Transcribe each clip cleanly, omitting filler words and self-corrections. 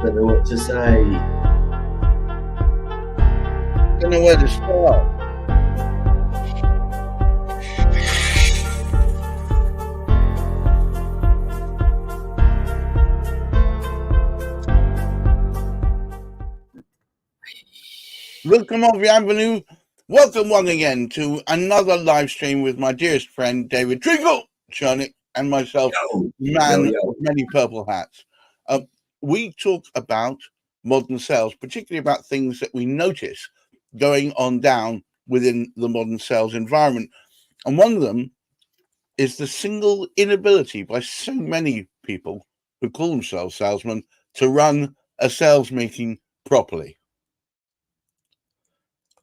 don't know what to say. Don't know where to start. Welcome, bienvenue. Welcome once again to another live stream with my dearest friend David Chernick, and myself, with many purple hats. We talk about modern sales, particularly about things that we notice going on down within the modern sales environment. And one of them is the single inability by so many people who call themselves salesmen to run a sales meeting properly.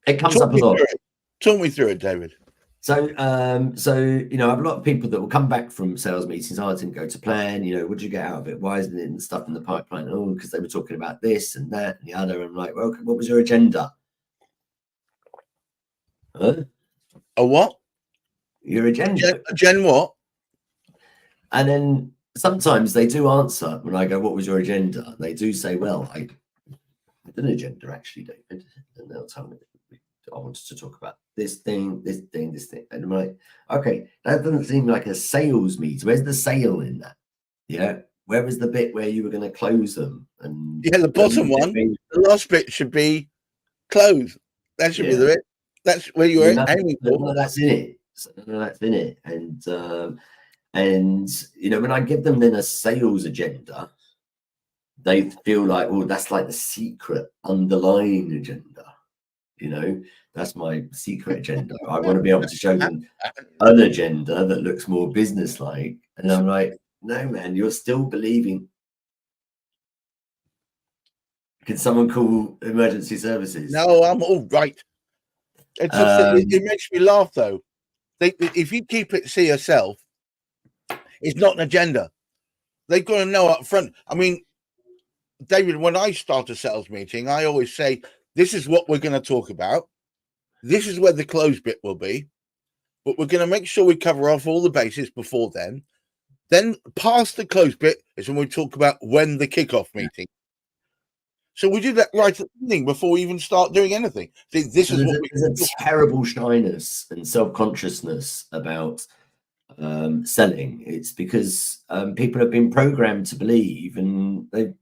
It comes up a lot. Talk me through it, David. So you know, I have a lot of people that will come back from sales meetings. Oh, I didn't go to plan. You know, what did you get out of it? Why isn't it stuff in the pipeline? Oh, because they were talking about this and that and the other. I'm like, well, what was your agenda? Huh? A what? Your agenda. Gen what? And then sometimes they do answer when I go, what was your agenda? They do say, well, I had an agenda actually, David. And they'll tell me, I wanted to talk about this thing, this thing, this thing. And I'm like, okay, that doesn't seem like a sales meeting. Where's the sale in that? Yeah. Where was the bit where you were going to close them? And yeah, the bottom one, the last bit should be close. That should be the bit. That's where you're aiming for. No, that's in it. No, that's in it. And you know, when I give them then a sales agenda, they feel like, oh, that's like the secret underlying agenda. You know, that's my secret agenda. I want to be able to show them an agenda that looks more business-like. And I'm like, no, man, you're still believing. Can someone call emergency services? No, I'm all right. It's just, it makes me laugh, though. If you keep it to yourself, it's not an agenda. They've got to know up front. I mean, David, when I start a sales meeting, I always say, this is what we're going to talk about. This is where the close bit will be. But we're going to make sure we cover off all the bases before then. Then past the close bit is when we talk about when the kickoff meeting. So we do that right at the beginning before we even start doing anything. See, this is what there's a terrible shyness and self-consciousness about selling. It's because people have been programmed to believe, and they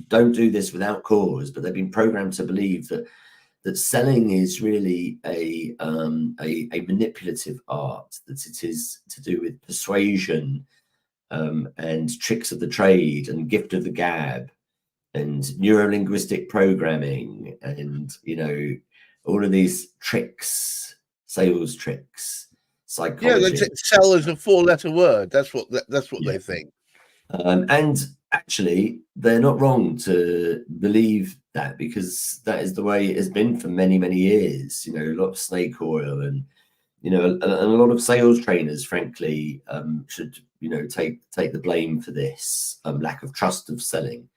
don't do this without cause, but they've been programmed to believe that selling is really a manipulative art, that it is to do with persuasion and tricks of the trade and gift of the gab and neuro-linguistic programming and, you know, all of these tricks, sales tricks, psychology. Yeah, sell is a 4-letter word. That's what they think. And actually, they're not wrong to believe that, because that is the way it has been for many, many years. You know, a lot of snake oil and, you know, a lot of sales trainers, frankly, should, you know, take the blame for this lack of trust of selling.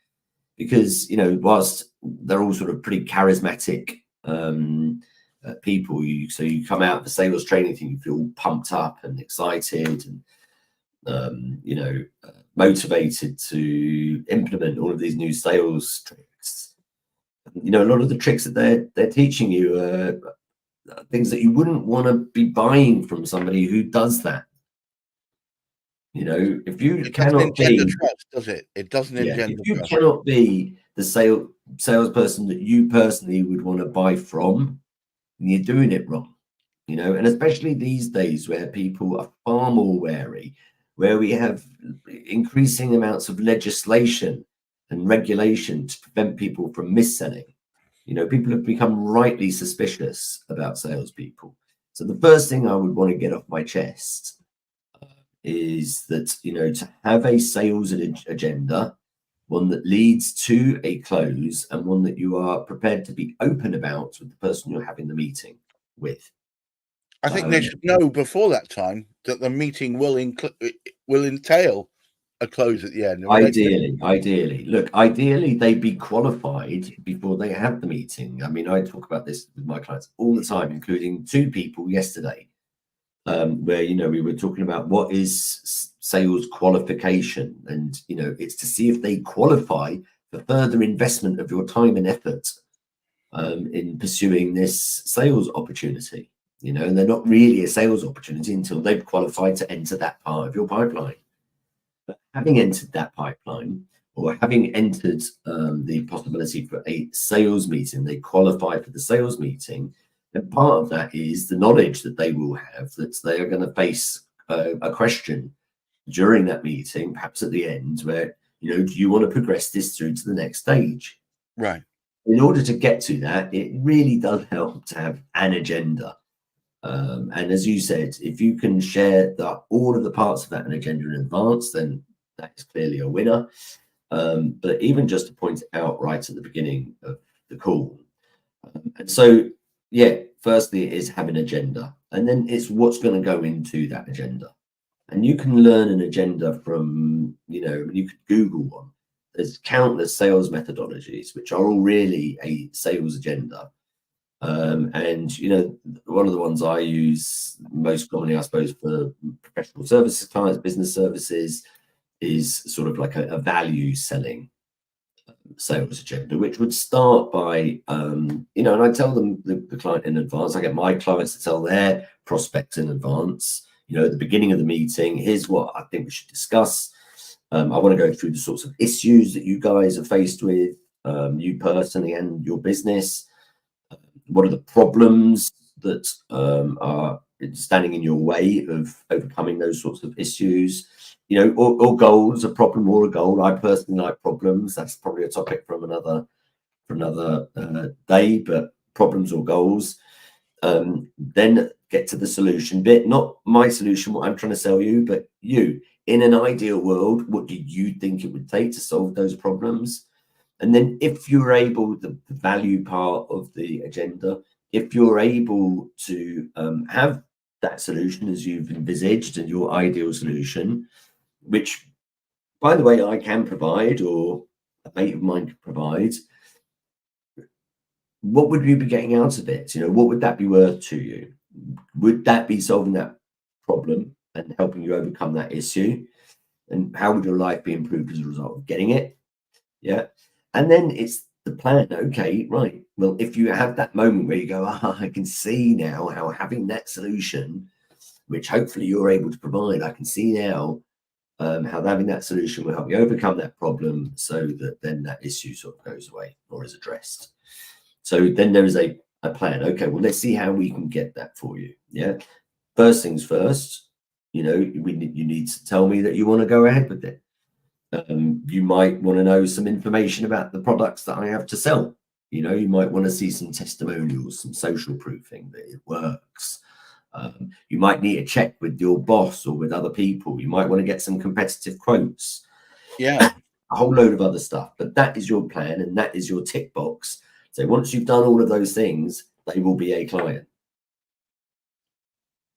Because, you know, whilst they're all sort of pretty charismatic people, so you come out of the sales training thing, you feel pumped up and excited and, you know, motivated to implement all of these new sales tricks. You know, a lot of the tricks that they're teaching you are things that you wouldn't want to be buying from somebody who does that. You know, if you cannot be trust, does it? It doesn't engender if you cannot be the salesperson that you personally would want to buy from, then you're doing it wrong. You know, and especially these days where people are far more wary, where we have increasing amounts of legislation and regulation to prevent people from mis-selling. You know, people have become rightly suspicious about salespeople. So the first thing I would want to get off my chest is that, you know, to have a sales agenda, one that leads to a close and one that you are prepared to be open about with the person you're having the meeting with. I think they should know before that time that the meeting will entail a close at the end. Ideally, look, ideally they be qualified before they have the meeting. I mean, I talk about this with my clients all the time, including 2 people yesterday, where, you know, we were talking about what is sales qualification, and, you know, it's to see if they qualify for further investment of your time and effort in pursuing this sales opportunity. You know, and they're not really a sales opportunity until they've qualified to enter that part of your pipeline. But having entered that pipeline, or having entered the possibility for a sales meeting, they qualify for the sales meeting, and part of that is the knowledge that they will have that they are going to face a question during that meeting, perhaps at the end, where, you know, do you want to progress this through to the next stage? Right. In order to get to that, it really does help to have an agenda. And as you said, if you can share all of the parts of that agenda in advance, then that is clearly a winner. But even just to point it out right at the beginning of the call. And so, yeah, firstly, it is have an agenda. And then it's what's going to go into that agenda. And you can learn an agenda from, you know, you could Google one. There's countless sales methodologies, which are all really a sales agenda. And, you know, one of the ones I use most commonly, I suppose, for professional services clients, business services, is sort of like a value selling sales agenda, which would start by, you know, and I tell them the client in advance. I get my clients to tell their prospects in advance, you know, at the beginning of the meeting, here's what I think we should discuss. I want to go through the sorts of issues that you guys are faced with, you personally and your business. What are the problems that are standing in your way of overcoming those sorts of issues? You know, or goals, a problem or a goal. I personally like problems. That's probably a topic from another day, but problems or goals. Then get to the solution bit, not my solution, what I'm trying to sell you, but you. In an ideal world, what do you think it would take to solve those problems? And then if you're able, the value part of the agenda, if you're able to have that solution as you've envisaged and your ideal solution, which, by the way, I can provide or a mate of mine could provide, what would you be getting out of it? You know, what would that be worth to you? Would that be solving that problem and helping you overcome that issue? And how would your life be improved as a result of getting it? Yeah. And then it's the plan. Okay, right. Well, if you have that moment where you go, I can see now how having that solution, which hopefully you're able to provide, I can see now how having that solution will help you overcome that problem so that then that issue sort of goes away or is addressed. So then there is a plan. Okay, well, let's see how we can get that for you. Yeah. First things first, you know, you need to tell me that you want to go ahead with it. You might want to know some information about the products that I have to sell. You know, you might want to see some testimonials, some social proofing that it works. You might need to check with your boss or with other people. You might want to get some competitive quotes. Yeah. A whole load of other stuff. But that is your plan and that is your tick box. So once you've done all of those things, they will be a client.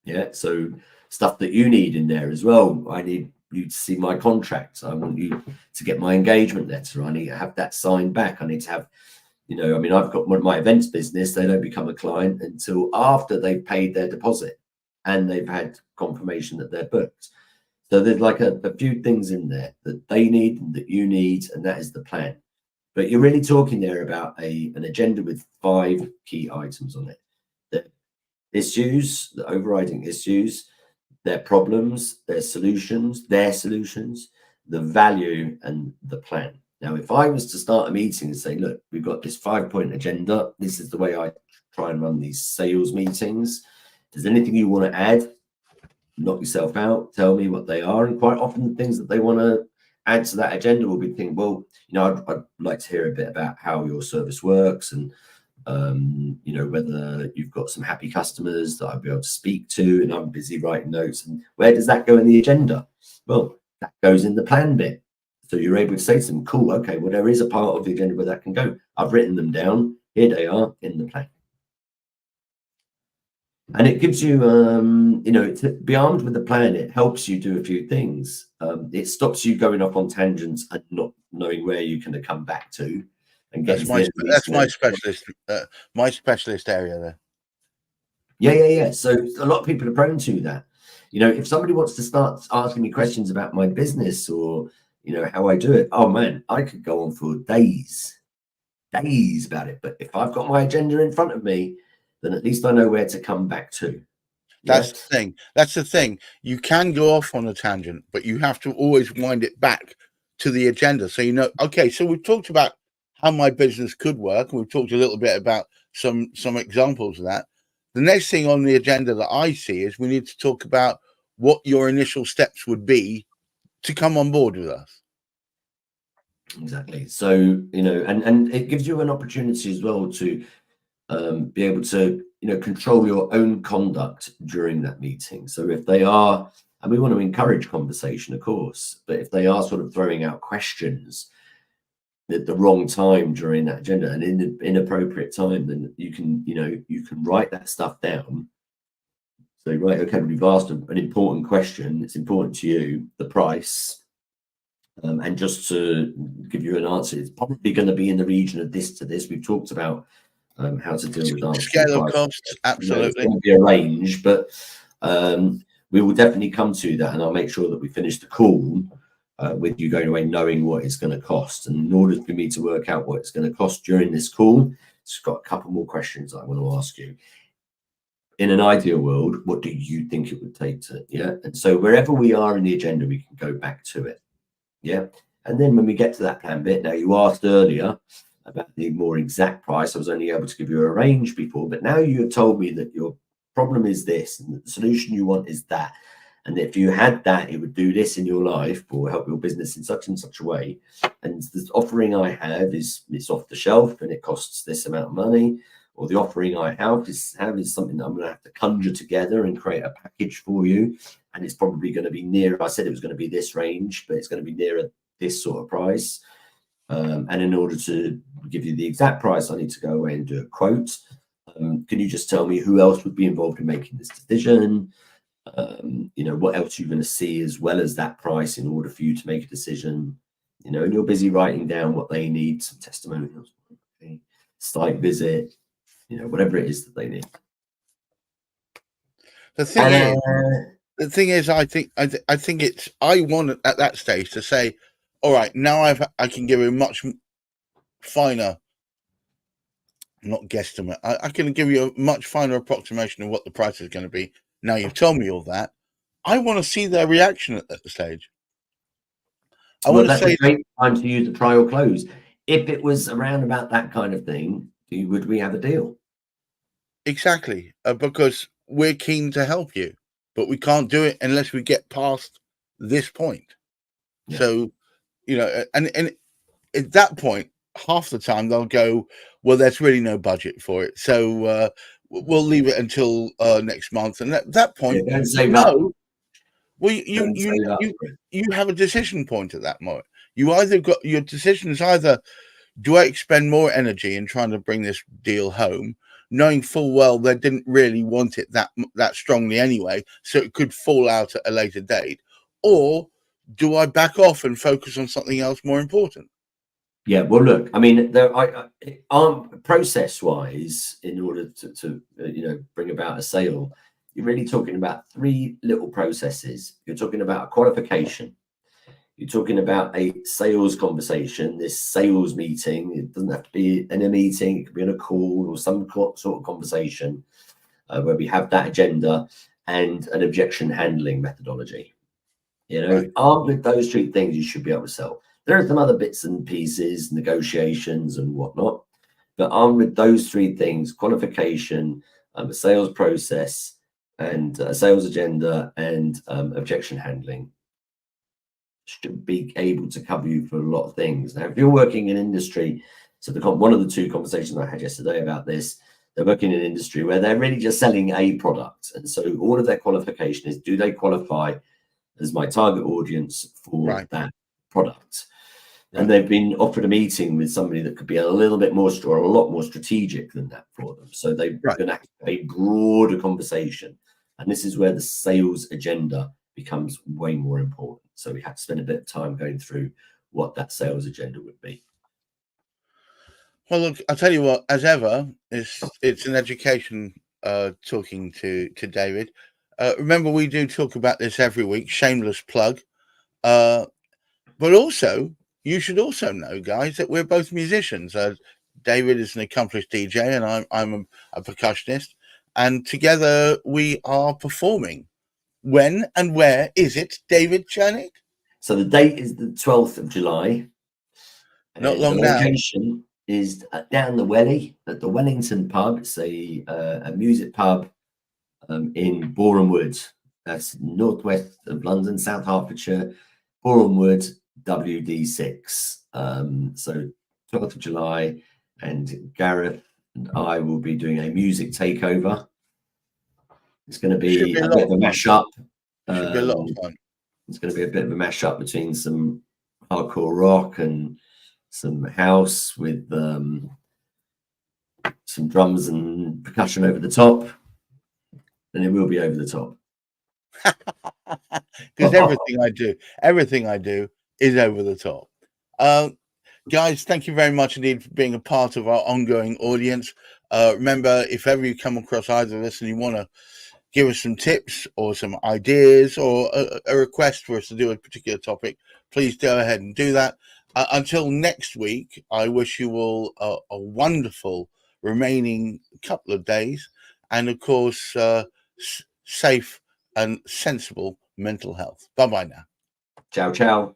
Yeah. So stuff that you need in there as well. I need you to see my contract. I want you to get my engagement letter. I need to have that signed back. I need to have, you know, I mean, I've got my events business. They don't become a client until after they've paid their deposit and they've had confirmation that they're booked. So there's like a few things in there that they need and that you need, and that is the plan. But you're really talking there about an agenda with 5 key items on it. The issues, the overriding issues, their problems, their solutions, the value, and the plan. Now, if I was to start a meeting and say, look, we've got this 5-point agenda. This is the way I try and run these sales meetings. Is there anything you want to add? Knock yourself out. Tell me what they are. And quite often the things that they want to add to that agenda will be thinking, well, you know, I'd like to hear a bit about how your service works and you know, whether you've got some happy customers that I'll be able to speak to, and I'm busy writing notes. And where does that go in the agenda? Well, that goes in the plan bit. So you're able to say to them, cool, okay, well, there is a part of the agenda where that can go. I've written them down. Here they are in the plan. And it gives you, you know, to be armed with the plan, it helps you do a few things. It stops you going off on tangents and not knowing where you're going to come back to. And that's my specialist area there. Yeah. So a lot of people are prone to that. You know, if somebody wants to start asking me questions about my business or, you know, how I do it. Oh man, I could go on for days about it. But if I've got my agenda in front of me, then at least I know where to come back to. That's the thing. That's the thing. You can go off on a tangent, but you have to always wind it back to the agenda. So, you know, okay, so we've talked about how my business could work. We've talked a little bit about some examples of that. The next thing on the agenda that I see is we need to talk about what your initial steps would be to come on board with us. Exactly. So, you know, and it gives you an opportunity as well to be able to, you know, control your own conduct during that meeting. So if they are, and we want to encourage conversation, of course, but if they are sort of throwing out questions at the wrong time during that agenda and in the inappropriate time, then you can, you know, you can write that stuff down. So, right, okay, we've asked an important question. It's important to you, the price. And just to give you an answer, it's probably going to be in the region of this to this. We've talked about how to deal with scale of costs. Absolutely, it's going to be a range, but we will definitely come to that, and I'll make sure that we finish the call with you going away knowing what it's going to cost. And in order for me to work out what it's going to cost during this call, it's got a couple more questions I want to ask you. In an ideal world, what do you think it would take to, and so wherever we are in the agenda, we can go back to it. And then when we get to that plan bit, now you asked earlier about the more exact price. I was only able to give you a range before, but now you have told me that your problem is this and the solution you want is that. And if you had that, it would do this in your life or help your business in such and such a way. And the offering I have is it's off the shelf and it costs this amount of money. Or the offering I have is something that I'm going to have to conjure together and create a package for you. And it's probably going to be near, I said it was going to be this range, but it's going to be nearer this sort of price. And in order to give you the exact price, I need to go away and do a quote. Can you just tell me who else would be involved in making this decision? You know, what else you're going to see as well as that price in order for you to make a decision? You know, and you're busy writing down what they need, some testimonials, site visit, you know, whatever it is that they need. The thing is, I think it's, I want at that stage to say, all right, now I can give a much finer, not guesstimate. I can give you a much finer approximation of what the price is going to be. Now you've told me all that. I want to see their reaction at that stage. That's a great time to use the trial close. If it was around about that kind of thing, would we have a deal? Exactly, because we're keen to help you, but we can't do it unless we get past this point. Yeah. So, you know, and at that point, half the time they'll go, well, there's really no budget for it, so we'll leave it until next month. And at that point, no. Well, you have a decision point at that moment. You either got your decision is either, do I expend more energy in trying to bring this deal home, knowing full well they didn't really want it that strongly anyway, so it could fall out at a later date, or do I back off and focus on something else more important? Yeah, well, look, I mean, process-wise, in order to you know, bring about a sale, you're really talking about three little processes. You're talking about a qualification. You're talking about a sales conversation, this sales meeting. It doesn't have to be in a meeting. It could be on a call or some sort of conversation where we have that agenda and an objection handling methodology. You know, right. Armed with those three things, you should be able to sell. There are some other bits and pieces, negotiations and whatnot, but armed with those three things, qualification, a sales process, and a sales agenda and objection handling, should be able to cover you for a lot of things. Now, if you're working in industry, so one of the two conversations I had yesterday about this, they're working in an industry where they're really just selling a product. And so all of their qualification is, do they qualify as my target audience for that product? Right. And they've been offered a meeting with somebody that could be a little bit more or a lot more strategic than that for them. So they're going to have a broader conversation. And this is where the sales agenda becomes way more important. So we have to spend a bit of time going through what that sales agenda would be. Well, look, I'll tell you what, as ever, it's an education talking to David. Remember, we do talk about this every week, shameless plug. But also, you should also know, guys, that we're both musicians. David is an accomplished DJ, and I'm a percussionist, and together we are performing. When and where is it, David Chernick? So the date is the 12th of July. Not And long the now. location is down the Welly at the Wellington pub. It's a music pub in Boreham Wood. That's northwest of London, South Hertfordshire, Boreham Wood, WD6. So 12th of July, and Gareth and I will be doing a music takeover. It's going to be a bit of a mashup. Should be a lot of fun. It's going to be a bit of a mashup between some hardcore rock and some house with some drums and percussion over the top, and it will be over the top. Because everything I do is over the top. Guys, thank you very much indeed for being a part of our ongoing audience. Remember, if ever you come across either of us and you want to give us some tips or some ideas or a request for us to do a particular topic, please go ahead and do that. Until next week, I wish you all a wonderful remaining couple of days, and of course, safe and sensible mental health. Bye-bye now. Ciao, ciao.